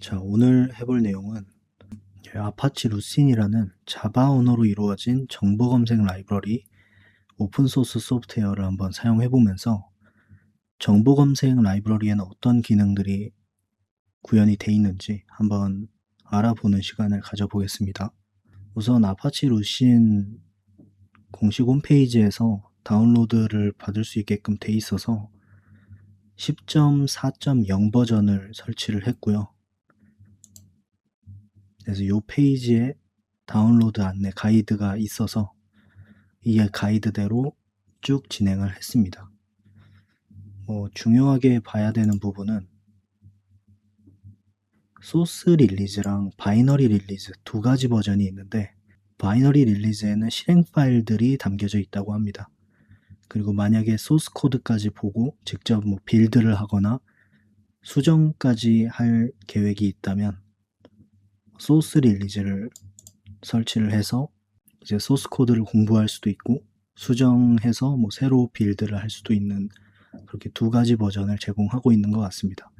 자, 오늘 해볼 내용은 아파치 루신이라는 자바 언어로 이루어진 정보 검색 라이브러리 오픈소스 소프트웨어를 한번 사용해 보면서 정보 검색 라이브러리에는 어떤 기능들이 구현이 돼 있는지 한번 알아보는 시간을 가져보겠습니다. 우선 아파치 루신 공식 홈페이지에서 다운로드를 받을 수 있게끔 돼 있어서 10.4.0 버전을 설치를 했고요. 그래서 이 페이지에 다운로드 안내 가이드가 있어서 이 가이드대로 쭉 진행을 했습니다. 중요하게 봐야 되는 부분은 소스 릴리즈랑 바이너리 릴리즈 두 가지 버전이 있는데, 바이너리 릴리즈에는 실행 파일들이 담겨져 있다고 합니다. 그리고 만약에 소스 코드까지 보고 직접 빌드를 하거나 수정까지 할 계획이 있다면 소스 릴리즈를 설치를 해서 이제 소스 코드를 공부할 수도 있고 수정해서 새로 빌드를 할 수도 있는, 그렇게 두 가지 버전을 제공하고 있는 것 같습니다.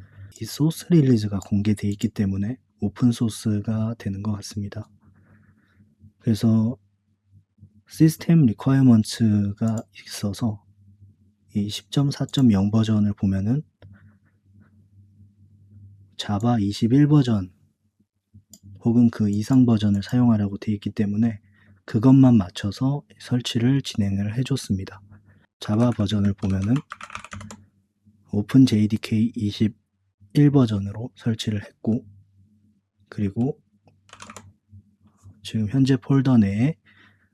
이 소스 릴리즈가 공개되어 있기 때문에 오픈 소스가 되는 것 같습니다. 그래서 시스템 리퀘어먼트가 있어서 이 10.4.0 버전을 보면은 자바 21 버전 혹은 그 이상 버전을 사용하라고 되어 있기 때문에 그것만 맞춰서 설치를 진행을 해줬습니다. 자바 버전을 보면은 오픈JDK 21 버전으로 설치를 했고, 그리고 지금 현재 폴더 내에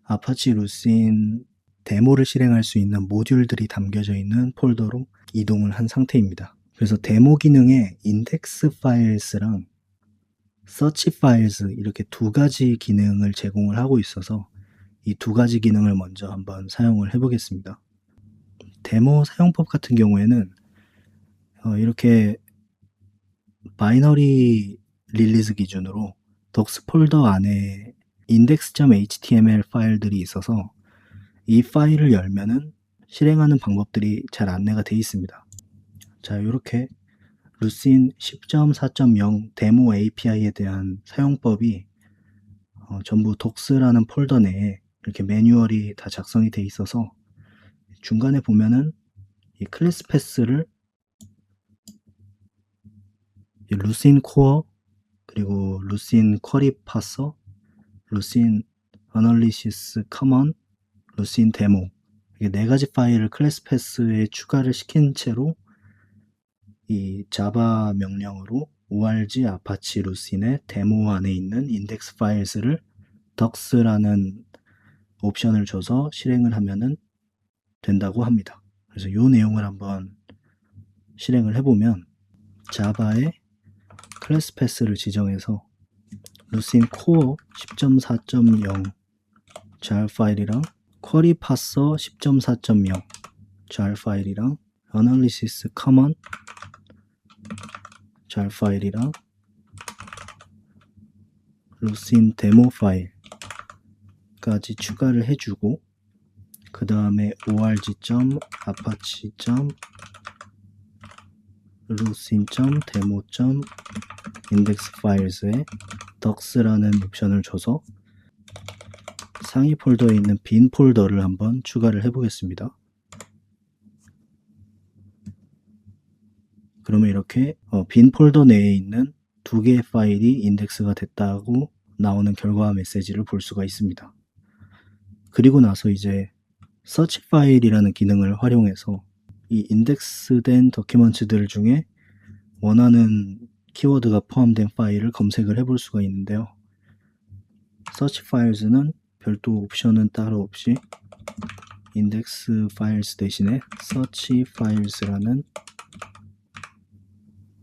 아파치 루신 데모를 실행할 수 있는 모듈들이 담겨져 있는 폴더로 이동을 한 상태입니다. 그래서 데모 기능에 인덱스 파일스랑 서치 파일스 이렇게 두 가지 기능을 제공을 하고 있어서 이 두 가지 기능을 먼저 한번 사용을 해보겠습니다. 데모 사용법 같은 경우에는 이렇게 바이너리 릴리즈 기준으로 덕스 폴더 안에 index.html 파일들이 있어서 이 파일을 열면은 실행하는 방법들이 잘 안내가 되어 있습니다. 자, 이렇게 루신 10.4.0 데모 API에 대한 사용법이 전부 docs라는 폴더 내에 이렇게 매뉴얼이 다 작성이 되어 있어서 중간에 보면은 이 클래스 패스를 루신 코어, 그리고 루신 쿼리 파서, 루신 어널리시스 커먼, 루신 데모, 이게 네 가지 파일을 클래스 패스에 추가를 시킨 채로 이 자바 명령으로 org 아파치 루신의 데모 안에 있는 인덱스 파일스를 docs라는 옵션을 줘서 실행을 하면은 된다고 합니다. 그래서 이 내용을 한번 실행을 해보면 자바의 클래스 패스를 지정해서 루신 코어 10.4.0 jar 파일이랑 쿼리 파서 10.4.0 jar 파일이랑 어널리시스 커먼 jar 파일이랑 루신 데모 파일까지 추가를 해주고, 그 다음에 org.apache.lusin.demo.index-files에 docs라는 옵션을 줘서 상위 폴더에 있는 빈 폴더를 한번 추가를 해보겠습니다. 그러면 이렇게 빈 폴더 내에 있는 두 개의 파일이 인덱스가 됐다고 나오는 결과 메시지를 볼 수가 있습니다. 그리고 나서 이제 서치 파일이라는 기능을 활용해서 이 인덱스된 더큐먼트들 중에 원하는 키워드가 포함된 파일을 검색을 해볼 수가 있는데요. 서치 파일즈는 별도 옵션은 따로 없이 인덱스 파일스 대신에 서치 파일스라는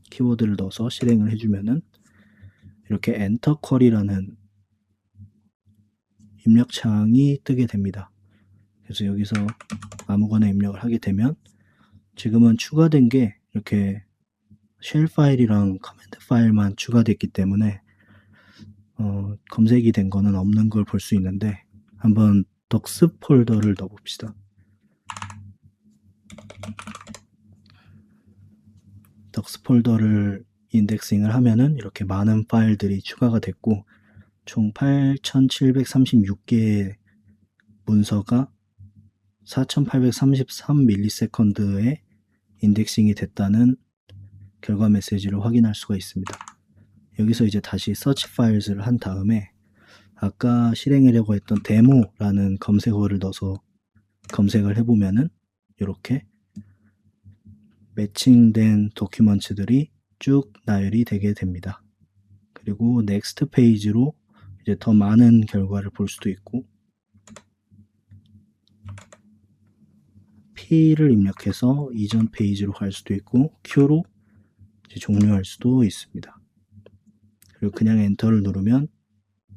키워드를 넣어서 실행을 해주면은 이렇게 엔터 쿼리라는 입력창이 뜨게 됩니다. 그래서 여기서 아무거나 입력을 하게 되면 지금은 추가된 게 이렇게 쉘 파일이랑 커맨드 파일만 추가됐기 때문에 검색이 된 거는 없는 걸 볼 수 있는데, 한번 덕스 폴더를 넣어봅시다. 덕스 폴더를 인덱싱을 하면은 이렇게 많은 파일들이 추가가 됐고 총 8736개의 문서가 4833ms에 인덱싱이 됐다는 결과 메시지를 확인할 수가 있습니다. 여기서 이제 다시 search files를 한 다음에 아까 실행하려고 했던 데모라는 검색어를 넣어서 검색을 해보면은 이렇게 매칭된 도큐먼트들이 쭉 나열이 되게 됩니다. 그리고 넥스트 페이지로 이제 더 많은 결과를 볼 수도 있고 P를 입력해서 이전 페이지로 갈 수도 있고 Q로 이제 종료할 수도 있습니다. 그리고 그냥 엔터를 누르면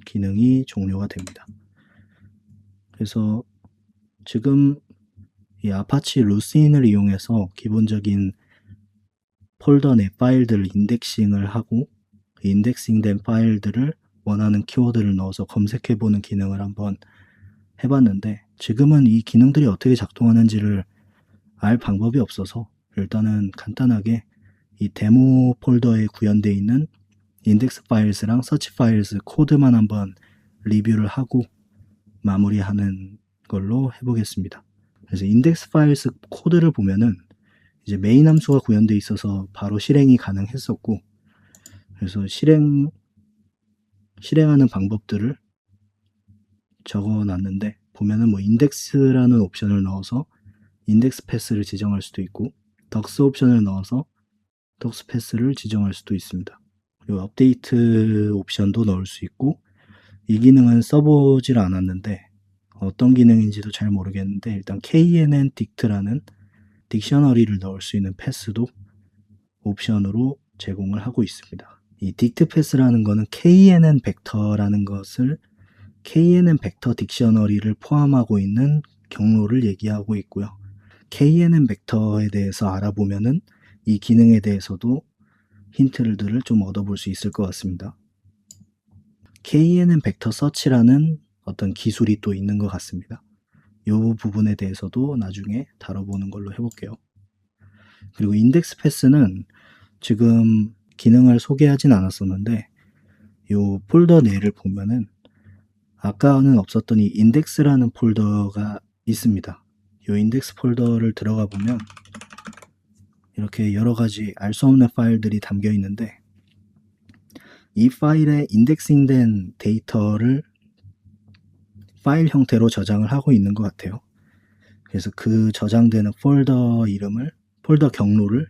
기능이 종료가 됩니다. 그래서 지금 이 아파치 루신을 이용해서 기본적인 폴더 내 파일들을 인덱싱을 하고 인덱싱된 파일들을 원하는 키워드를 넣어서 검색해보는 기능을 한번 해봤는데 지금은 이 기능들이 어떻게 작동하는지를 알 방법이 없어서 일단은 간단하게 이 데모 폴더에 구현되어 있는 인덱스 파일스랑 서치 파일스 코드만 한번 리뷰를 하고 마무리하는 걸로 해보겠습니다. 그래서 인덱스 파일스 코드를 보면은 이제 메인 함수가 구현되어 있어서 바로 실행이 가능했었고 그래서 실행하는 방법들을 적어놨는데 보면은 뭐 인덱스라는 옵션을 넣어서 인덱스 패스를 지정할 수도 있고 덕스 옵션을 넣어서 덕스 패스를 지정할 수도 있습니다. 그리고 업데이트 옵션도 넣을 수 있고 이 기능은 써보질 않았는데 어떤 기능인지도 잘 모르겠는데 일단 knn dict라는 딕셔너리를 넣을 수 있는 패스도 옵션으로 제공을 하고 있습니다. 이 dict 패스라는 거는 knn 벡터라는 것을 knn 벡터 딕셔너리를 포함하고 있는 경로를 얘기하고 있고요. knn 벡터에 대해서 알아보면은 이 기능에 대해서도 힌트들을 좀 얻어볼 수 있을 것 같습니다. knn 벡터 서치라는 어떤 기술이 또 있는 것 같습니다. 이 부분에 대해서도 나중에 다뤄보는 걸로 해볼게요. 그리고 인덱스 패스는 지금 기능을 소개하진 않았었는데 이 폴더 내를 보면은 아까는 없었던 이 인덱스라는 폴더가 있습니다. 이 인덱스 폴더를 들어가 보면 이렇게 여러 가지 알 수 없는 파일들이 담겨 있는데 이 파일에 인덱싱된 데이터를 파일 형태로 저장을 하고 있는 것 같아요. 그래서 그 저장되는 폴더 이름을, 폴더 경로를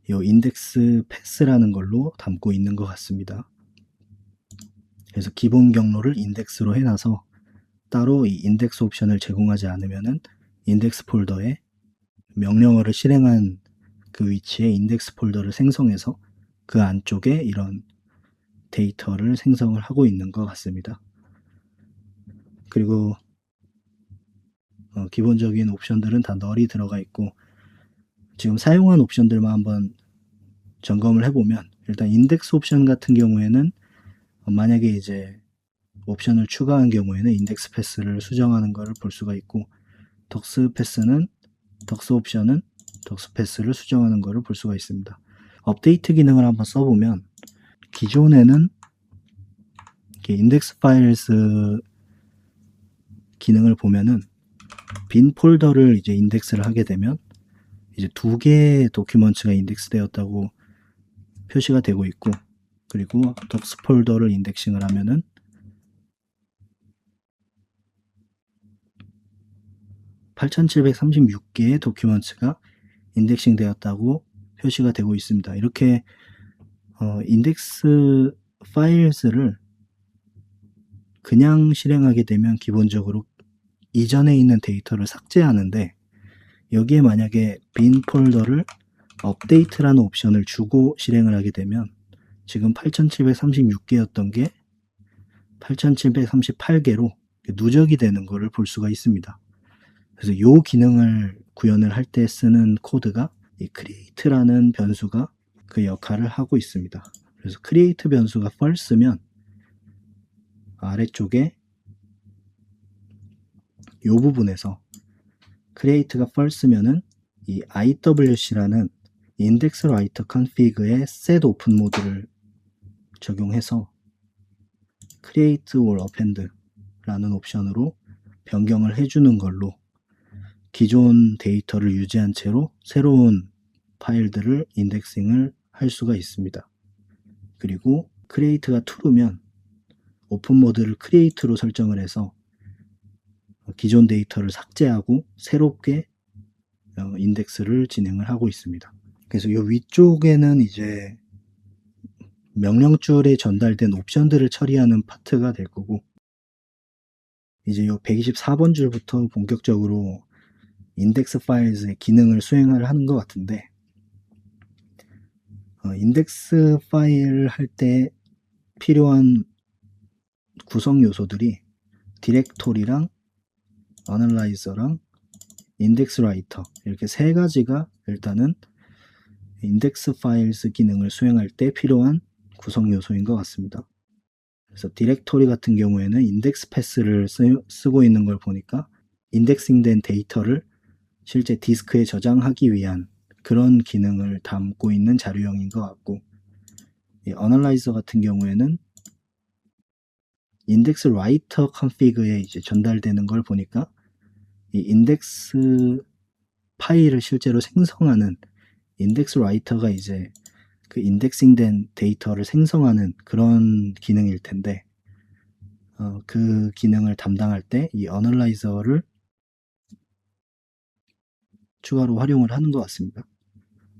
이 인덱스 패스라는 걸로 담고 있는 것 같습니다. 그래서 기본 경로를 인덱스로 해놔서 따로 이 인덱스 옵션을 제공하지 않으면은 인덱스 폴더에 명령어를 실행한 그 위치에 인덱스 폴더를 생성해서 그 안쪽에 이런 데이터를 생성을 하고 있는 것 같습니다. 그리고 기본적인 옵션들은 다 널이 들어가 있고 지금 사용한 옵션들만 한번 점검을 해보면 일단 인덱스 옵션 같은 경우에는 만약에 이제 옵션을 추가한 경우에는 인덱스 패스를 수정하는 것을 볼 수가 있고 덕스 옵션은 덕스 패스를 수정하는 것을 볼 수가 있습니다. 업데이트 기능을 한번 써보면 기존에는 인덱스 파일스 기능을 보면은 빈 폴더를 이제 인덱스를 하게 되면 이제 2개의 도큐먼트가 인덱스 되었다고 표시가 되고 있고 그리고 덕스 폴더를 인덱싱을 하면은 8736개의 도큐먼트가 인덱싱 되었다고 표시가 되고 있습니다. 이렇게 인덱스 파일스를 그냥 실행하게 되면 기본적으로 이전에 있는 데이터를 삭제하는데 여기에 만약에 빈 폴더를 업데이트라는 옵션을 주고 실행을 하게 되면 지금 8736개였던 게 8738개로 누적이 되는 것을 볼 수가 있습니다. 그래서 이 기능을 구현을 할 때 쓰는 코드가 이 create라는 변수가 그 역할을 하고 있습니다. 그래서 create 변수가 false면 아래쪽에 이 부분에서 create가 false면은 이 IWC라는 인덱스 라이터 컨피그에 set open 모드를 적용해서 create or append 라는 옵션으로 변경을 해주는 걸로 기존 데이터를 유지한 채로 새로운 파일들을 인덱싱을 할 수가 있습니다. 그리고 create가 true면 오픈 모드를 create로 설정을 해서 기존 데이터를 삭제하고 새롭게 인덱스를 진행을 하고 있습니다. 그래서 이 위쪽에는 이제 명령줄에 전달된 옵션들을 처리하는 파트가 될 거고, 이제 이 124번 줄부터 본격적으로 인덱스 파일즈의 기능을 수행을 하는 것 같은데, 인덱스 파일 할 때 필요한 구성 요소들이 디렉토리랑 어널라이저랑 인덱스 라이터 이렇게 세 가지가 일단은 인덱스 파일스 기능을 수행할 때 필요한 구성 요소인 것 같습니다. 그래서 디렉토리 같은 경우에는 인덱스 패스를 쓰고 있는 걸 보니까 인덱싱된 데이터를 실제 디스크에 저장하기 위한 그런 기능을 담고 있는 자료형인 것 같고, 이 어널라이저 같은 경우에는 인덱스 라이터 컨피그에 이제 전달되는 걸 보니까 이 인덱스 파일을 실제로 생성하는 인덱스 라이터가 이제 그 인덱싱된 데이터를 생성하는 그런 기능일 텐데, 그 기능을 담당할 때 이 어널라이저를 추가로 활용을 하는 것 같습니다.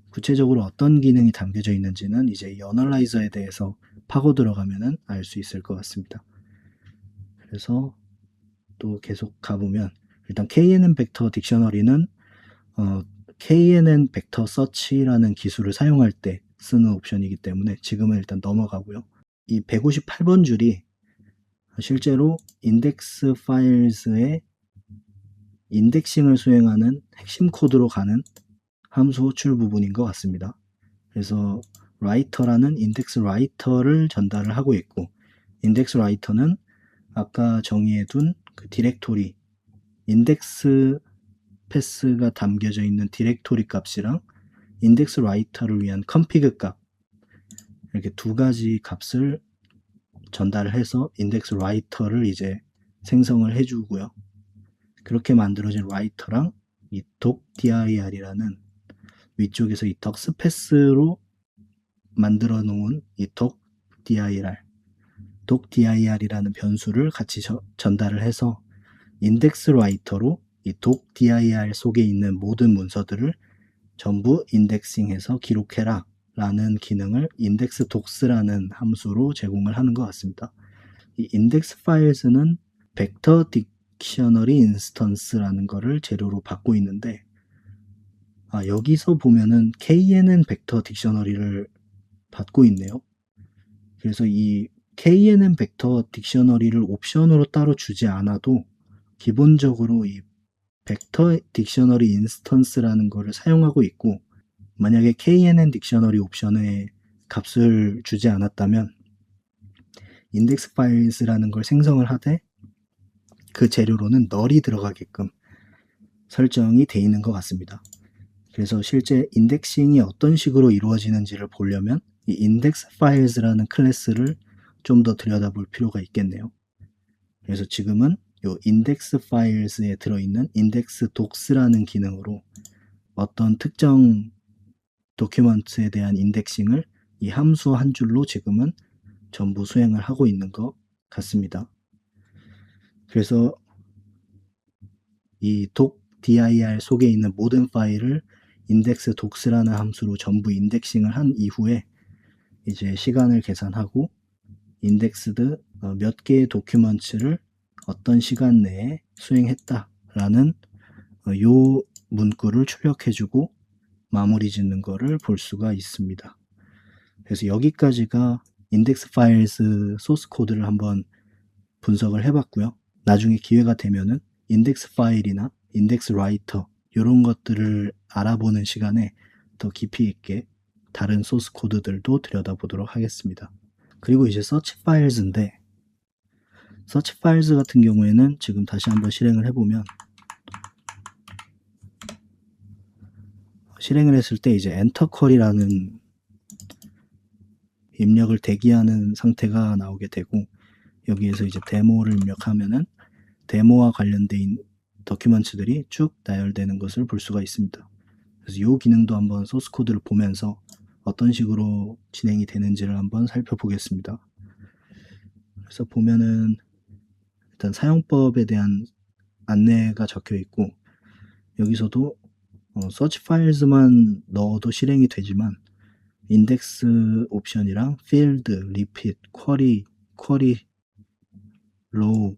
구체적으로 어떤 기능이 담겨져 있는지는 이제 이 어널라이저에 대해서 파고 들어가면은 알 수 있을 것 같습니다. 그래서 또 계속 가보면 일단 KNN 벡터 딕셔너리는 KNN 벡터 서치라는 기술을 사용할 때 쓰는 옵션이기 때문에 지금은 일단 넘어가고요. 이 158번 줄이 실제로 인덱스 파일즈의 인덱싱을 수행하는 핵심 코드로 가는 함수 호출 부분인 것 같습니다. 그래서 라이터라는 인덱스 라이터를 전달을 하고 있고, 인덱스 라이터는 아까 정의해둔 그 디렉토리 인덱스 패스가 담겨져 있는 디렉토리 값이랑 인덱스 라이터를 위한 컨피그 값, 이렇게 두 가지 값을 전달을 해서 인덱스 라이터를 이제 생성을 해주고요. 그렇게 만들어진 라이터랑 이 docdir이라는 위쪽에서 이 덕스패스로 만들어 놓은 이 docdir이라는 변수를 같이 전달을 해서 인덱스 라이터로 이 docdir 속에 있는 모든 문서들을 전부 인덱싱해서 기록해라 라는 기능을 index docs라는 함수로 제공을 하는 것 같습니다. 이 index files는 vector dictionary instance라는 거를 재료로 받고 있는데, 여기서 보면은 KNN 벡터 딕셔너리를 받고 있네요. 그래서 이 KNN 벡터 딕셔너리를 옵션으로 따로 주지 않아도 기본적으로 이 벡터 딕셔너리 인스턴스라는 거를 사용하고 있고, 만약에 KNN 딕셔너리 옵션에 값을 주지 않았다면 인덱스 파일스라는 걸 생성을 하되 그 재료로는 널이 들어가게끔 설정이 돼 있는 것 같습니다. 그래서 실제 인덱싱이 어떤 식으로 이루어지는지를 보려면 이 index files라는 클래스를 좀 더 들여다볼 필요가 있겠네요. 그래서 지금은 이 index files에 들어있는 index docs라는 기능으로 어떤 특정 도큐먼트에 대한 인덱싱을 이 함수 한 줄로 지금은 전부 수행을 하고 있는 것 같습니다. 그래서 이 docdir 속에 있는 모든 파일을 index docs라는 함수로 전부 인덱싱을 한 이후에 이제 시간을 계산하고 indexed 몇 개의 도큐먼트를 어떤 시간 내에 수행했다라는 요 문구를 출력해주고 마무리 짓는 거를 볼 수가 있습니다. 그래서 여기까지가 인덱스 파일스 소스 코드를 한번 분석을 해봤고요. 나중에 기회가 되면은 인덱스 파일이나 인덱스 라이터 이런 것들을 알아보는 시간에 더 깊이 있게 다른 소스 코드들도 들여다보도록 하겠습니다. 그리고 이제 서치 파일즈인데, 서치 파일즈 같은 경우에는 지금 다시 한번 실행을 해보면 실행을 했을 때 이제 엔터 쿼리라는 입력을 대기하는 상태가 나오게 되고, 여기에서 이제 데모를 입력하면은 데모와 관련된 더큐먼트들이 쭉 나열되는 것을 볼 수가 있습니다. 그래서 이 기능도 한번 소스 코드를 보면서 어떤 식으로 진행이 되는지를 한번 살펴보겠습니다. 그래서 보면은 일단 사용법에 대한 안내가 적혀 있고, 여기서도 서치 파일즈만 넣어도 실행이 되지만 인덱스 옵션이랑 필드, 리핏, 쿼리, 로우,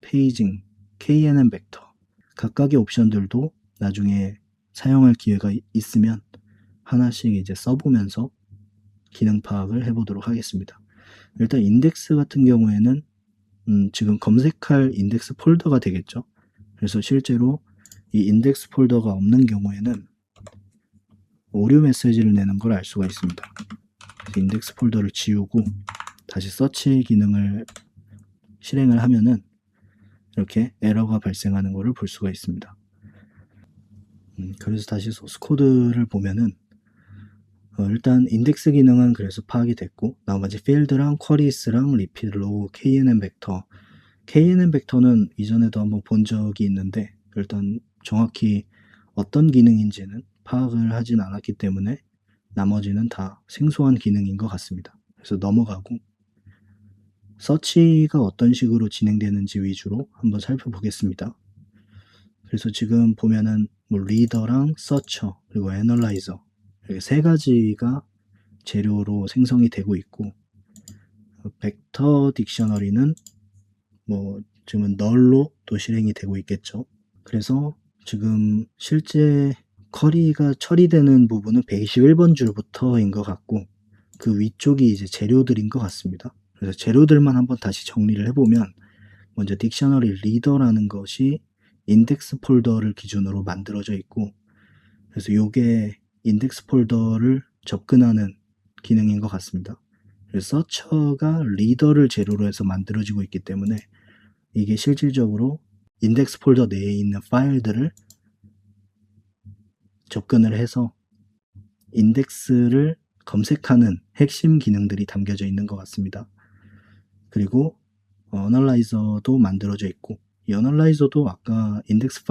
페이징, KNN 벡터 각각의 옵션들도 나중에 사용할 기회가 있으면 하나씩 이제 써보면서 기능 파악을 해보도록 하겠습니다. 일단 인덱스 같은 경우에는 지금 검색할 인덱스 폴더가 되겠죠. 그래서 실제로 이 인덱스 폴더가 없는 경우에는 오류 메시지를 내는 걸 알 수가 있습니다. 인덱스 폴더를 지우고 다시 서치 기능을 실행을 하면은 이렇게 에러가 발생하는 것을 볼 수가 있습니다. 그래서 다시 소스 코드를 보면은 일단 인덱스 기능은 그래서 파악이 됐고, 나머지 필드랑 쿼리스랑 리핏, 로우, KNN 벡터. KNN 벡터는 이전에도 한번 본 적이 있는데 일단 정확히 어떤 기능인지는 파악을 하진 않았기 때문에 나머지는 다 생소한 기능인 것 같습니다. 그래서 넘어가고 서치가 어떤 식으로 진행되는지 위주로 한번 살펴보겠습니다. 그래서 지금 보면은 뭐 리더랑 서처 그리고 애널라이저 이렇게 세 가지가 재료로 생성이 되고 있고, 벡터 딕셔너리는 뭐 지금은 널로 또 실행이 되고 있겠죠. 그래서 지금 실제 쿼리가 처리되는 부분은 121번 줄부터인 것 같고, 그 위쪽이 이제 재료들인 것 같습니다. 그래서 재료들만 한번 다시 정리를 해보면, 먼저 딕셔너리 리더라는 것이 인덱스 폴더를 기준으로 만들어져 있고, 그래서 이게 인덱스 폴더를 접근하는 기능인 것 같습니다. 그래서 서처가 리더를 재료로 해서 만들어지고 있기 때문에 이게 실질적으로 인덱스 폴더 내에 있는 파일들을 접근을 해서 인덱스를 검색하는 핵심 기능들이 담겨져 있는 것 같습니다. 그리고 어널라이저도 만들어져 있고, 이 어널라이저도 아까 인덱스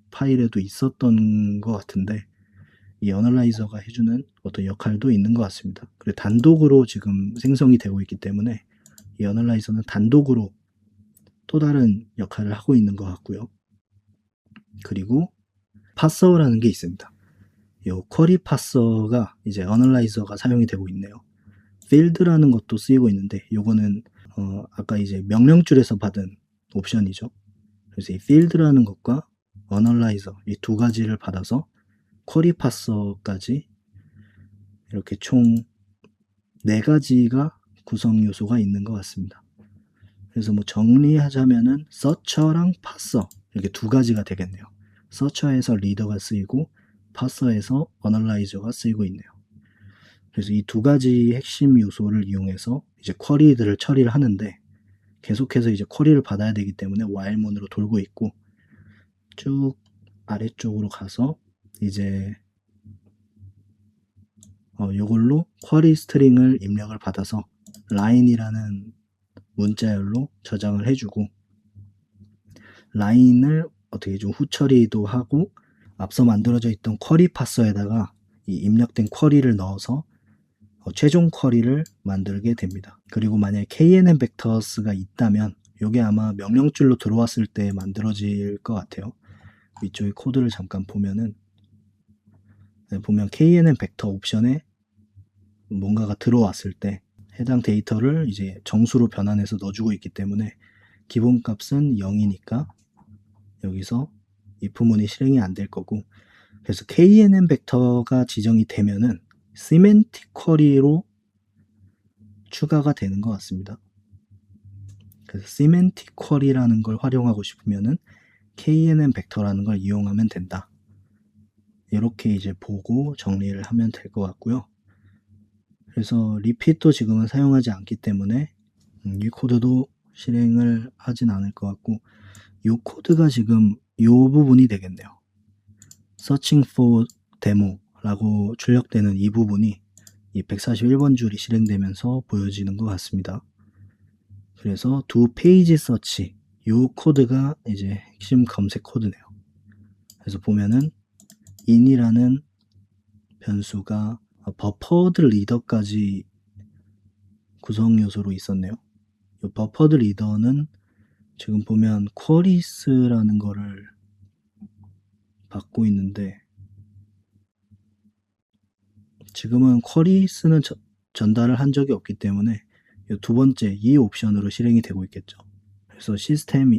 파일에도 있었던 것 같은데 이 어널라이저가 해주는 어떤 역할도 있는 것 같습니다. 그리고 단독으로 지금 생성이 되고 있기 때문에 이 어널라이저는 단독으로 또 다른 역할을 하고 있는 것 같고요. 그리고 파서라는 게 있습니다. 이 쿼리 파서가 이제 어널라이저가 사용이 되고 있네요. 필드라는 것도 쓰이고 있는데 요거는 아까 이제 명령줄에서 받은 옵션이죠. 그래서 이 필드라는 것과 어널라이저 이 두 가지를 받아서 쿼리 파서까지 이렇게 총 4가지가 구성 요소가 있는 것 같습니다. 그래서 뭐 정리하자면은 서처랑 파서 이렇게 2가지가 되겠네요. 서처에서 리더가 쓰이고 파서에서 어널라이저가 쓰이고 있네요. 그래서 이 2가지 핵심 요소를 이용해서 이제 쿼리들을 처리를 하는데, 계속해서 이제 쿼리를 받아야 되기 때문에 while문으로 돌고 있고, 쭉 아래쪽으로 가서 이제 이걸로 쿼리 스트링을 입력을 받아서 line이라는 문자열로 저장을 해주고, 라인을 어떻게 좀 후처리도 하고 앞서 만들어져 있던 쿼리 파서에다가 이 입력된 쿼리를 넣어서 최종 쿼리를 만들게 됩니다. 그리고 만약에 KNN 벡터스가 있다면 이게 아마 명령줄로 들어왔을 때 만들어질 것 같아요. 위쪽에 코드를 잠깐 보면은 보면 KNN 벡터 옵션에 뭔가가 들어왔을 때 해당 데이터를 이제 정수로 변환해서 넣어주고 있기 때문에 기본값은 0이니까 여기서 if문이 실행이 안 될 거고, 그래서 KNN 벡터가 지정이 되면은 시멘틱 쿼리로 추가가 되는 것 같습니다. 그래서 시멘틱 쿼리라는 걸 활용하고 싶으면은 KNN 벡터라는 걸 이용하면 된다. 이렇게 이제 보고 정리를 하면 될 것 같고요. 그래서 리핏도 지금은 사용하지 않기 때문에 이 코드도 실행을 하진 않을 것 같고, 이 코드가 지금 이 부분이 되겠네요. Searching for 데모라고 출력되는 이 부분이 이 141번 줄이 실행되면서 보여지는 것 같습니다. 그래서 두 페이지 서치, 이 코드가 이제 핵심 검색 코드네요. 그래서 보면은 in이라는 변수가 버퍼드 리더까지 구성 요소로 있었네요. 이 버퍼드 리더는 지금 보면 쿼리스라는 거를 받고 있는데, 지금은 쿼리스는 전달을 한 적이 없기 때문에 이 두 번째 이 옵션으로 실행이 되고 있겠죠. 그래서 시스템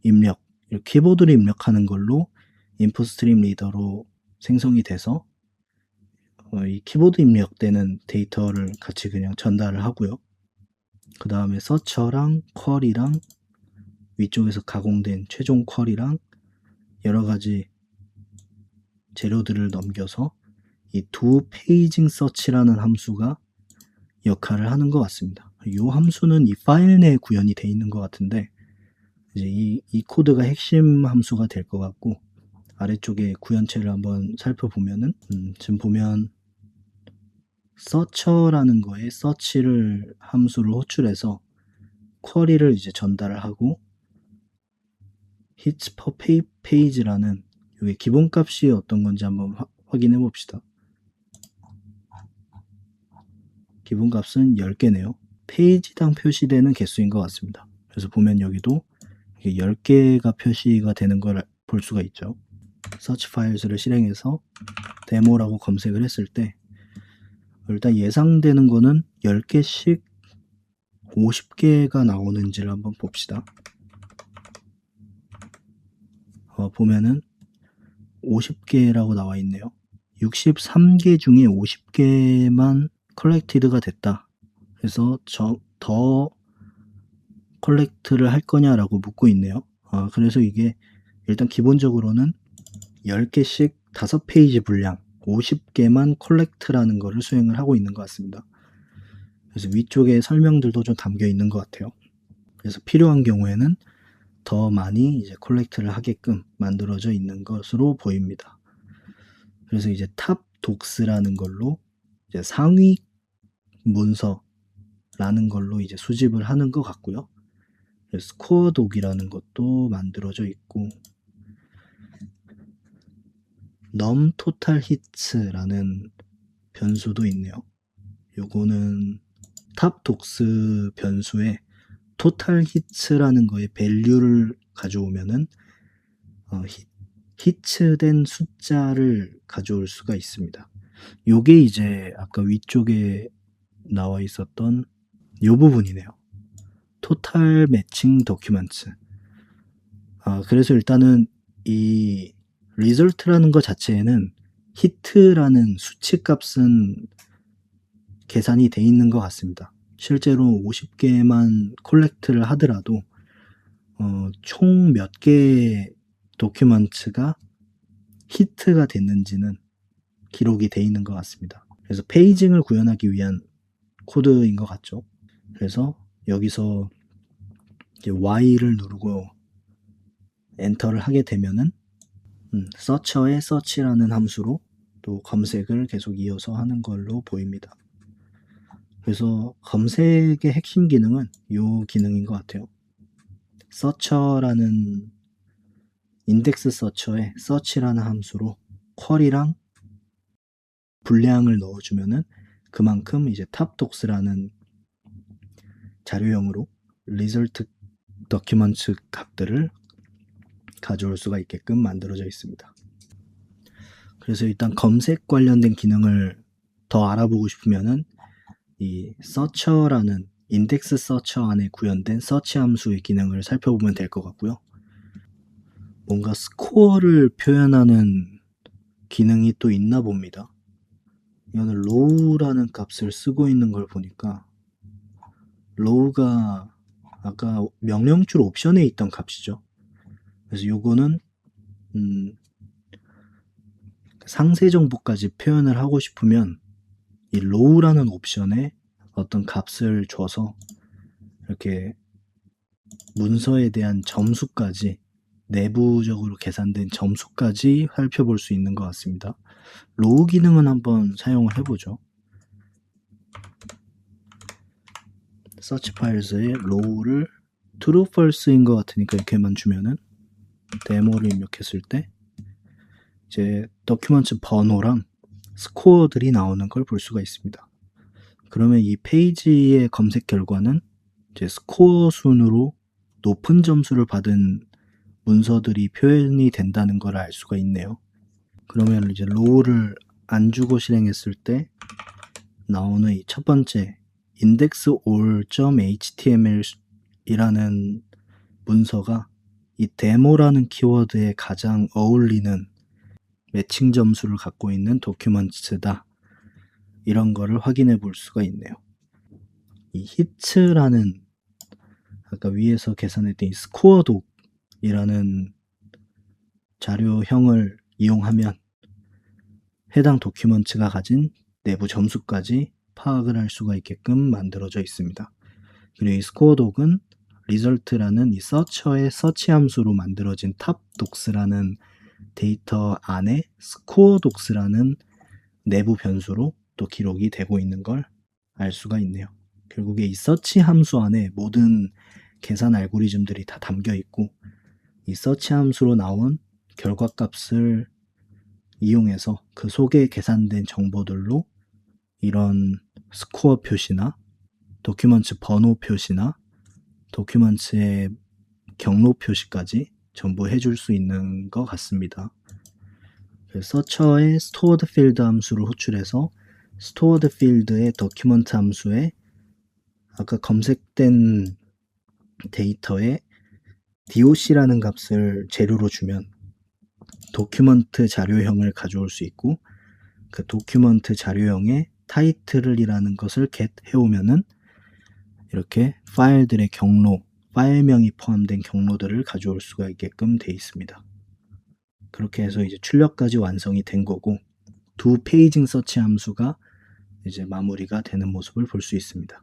입력, 키보드를 입력하는 걸로 인풋스트림 리더로 생성이 돼서 이 키보드 입력되는 데이터를 같이 그냥 전달을 하고요. 그 다음에 서처랑 쿼리랑 위쪽에서 가공된 최종 쿼리랑 여러가지 재료들을 넘겨서 이 두 페이징 서치라는 함수가 역할을 하는 것 같습니다. 이 함수는 이 파일 내에 구현이 되어 있는 것 같은데, 이제 이 코드가 핵심 함수가 될 것 같고, 아래쪽에 구현체를 한번 살펴보면은 지금 보면 서처라는 거에 서치를 함수를 호출해서 쿼리를 이제 전달을 하고, hits per page라는 이게 기본값이 어떤 건지 한번 확인해 봅시다. 기본값은 10개네요. 페이지당 표시되는 개수인 것 같습니다. 그래서 보면 여기도 10개가 표시가 되는 걸 볼 수가 있죠. 서치 파일즈를 실행해서 데모라고 검색을 했을 때 일단 예상되는 거는 10개씩 50개가 나오는지를 한번 봅시다. 보면은 50개라고 나와 있네요. 63개 중에 50개만 컬렉티드가 됐다. 그래서 더 컬렉트를 할 거냐라고 묻고 있네요. 그래서 이게 일단 기본적으로는 10개씩 5페이지 분량 50개만 컬렉트라는 거를 수행을 하고 있는 것 같습니다. 그래서 위쪽에 설명들도 좀 담겨 있는 것 같아요. 그래서 필요한 경우에는 더 많이 이제 컬렉트를 하게끔 만들어져 있는 것으로 보입니다. 그래서 이제 탑 독스라는 걸로 이제 상위 문서라는 걸로 이제 수집을 하는 것 같고요. 스코어 독이라는 것도 만들어져 있고, num total hits라는 변수도 있네요. 요거는 탑 독스 변수에 total hits라는 거에 밸류를 가져오면은 히츠된 숫자를 가져올 수가 있습니다. 요게 이제 아까 위쪽에 나와 있었던 요 부분이네요. 토탈 매칭 도큐먼트. 그래서 일단은 이 리졸트라는 것 자체에는 히트라는 수치값은 계산이 돼 있는 것 같습니다. 실제로 50개만 콜렉트를 하더라도 총 몇 개의 도큐먼트가 히트가 됐는지는 기록이 돼 있는 것 같습니다. 그래서 페이징을 구현하기 위한 코드인 것 같죠. 그래서 여기서 이제 Y를 누르고 엔터를 하게 되면은 서처의 서치라는 함수로 또 검색을 계속 이어서 하는 걸로 보입니다. 그래서 검색의 핵심 기능은 이 기능인 것 같아요. 서처라는 인덱스 서처에 서치라는 함수로 쿼리랑 분량을 넣어주면은 그만큼 이제 탑독스라는 자료형으로 리졸트 도큐먼트 값들을 가져올 수가 있게끔 만들어져 있습니다. 그래서 일단 검색 관련된 기능을 더 알아보고 싶으면은 이 서처라는 인덱스 서처 안에 구현된 서치 함수의 기능을 살펴보면 될 것 같고요. 뭔가 스코어를 표현하는 기능이 또 있나 봅니다. 이거는 low라는 값을 쓰고 있는 걸 보니까 low가 아까 명령줄 옵션에 있던 값이죠. 그래서 요거는 상세 정보까지 표현을 하고 싶으면 이 low라는 옵션에 어떤 값을 줘서 이렇게 문서에 대한 점수까지 내부적으로 계산된 점수까지 살펴볼 수 있는 것 같습니다. 로우 기능은 한번 사용을 해보죠. 서치 파일즈에 로우를 true, false인 것 같으니까 이렇게만 주면은 데모를 입력했을 때 이제 도큐먼트 번호랑 스코어들이 나오는 걸 볼 수가 있습니다. 그러면 이 페이지의 검색 결과는 이제 스코어 순으로 높은 점수를 받은 문서들이 표현이 된다는 걸 알 수가 있네요. 그러면 이제 로우를 안 주고 실행했을 때 나오는 이 첫 번째 indexall.html 이라는 문서가 이 데모라는 키워드에 가장 어울리는 매칭 점수를 갖고 있는 도큐먼트다. 이런 거를 확인해 볼 수가 있네요. 이 히트라는 아까 위에서 계산했던 이 스코어독이라는 자료형을 이용하면 해당 도큐먼트가 가진 내부 점수까지 파악을 할 수가 있게끔 만들어져 있습니다. 그리고 이 스코어독은 result라는 이 서처의 서치 함수로 만들어진 탑독스라는 데이터 안에 스코어독스라는 내부 변수로 또 기록이 되고 있는 걸 알 수가 있네요. 결국에 이 서치 함수 안에 모든 계산 알고리즘들이 다 담겨 있고 이 서치 함수로 나온 결과값을 이용해서 그 속에 계산된 정보들로 이런 스코어 표시나 도큐먼트 번호 표시나 도큐먼트의 경로 표시까지 전부 해줄 수 있는 것 같습니다. 서처의 stored field 함수를 호출해서 stored field의 document 함수에 아까 검색된 데이터에 doc라는 값을 재료로 주면 도큐먼트 자료형을 가져올 수 있고 그 도큐먼트 자료형에 타이틀이라는 것을 get 해오면은 이렇게 파일들의 경로, 파일명이 포함된 경로들을 가져올 수가 있게끔 되어 있습니다. 그렇게 해서 이제 출력까지 완성이 된 거고 두 페이징 서치 함수가 이제 마무리가 되는 모습을 볼 수 있습니다.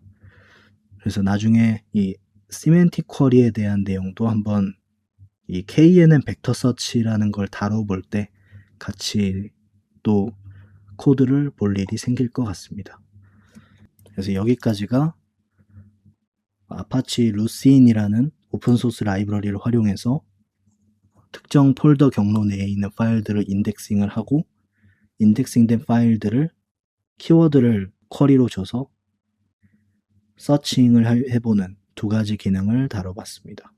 그래서 나중에 이 시멘틱 쿼리에 대한 내용도 한번 이 KNN 벡터 서치라는 걸 다뤄볼 때 같이 또 코드를 볼 일이 생길 것 같습니다. 그래서 여기까지가 아파치 루신이라는 오픈소스 라이브러리를 활용해서 특정 폴더 경로 내에 있는 파일들을 인덱싱을 하고 인덱싱된 파일들을 키워드를 쿼리로 줘서 서칭을 해보는 두 가지 기능을 다뤄봤습니다.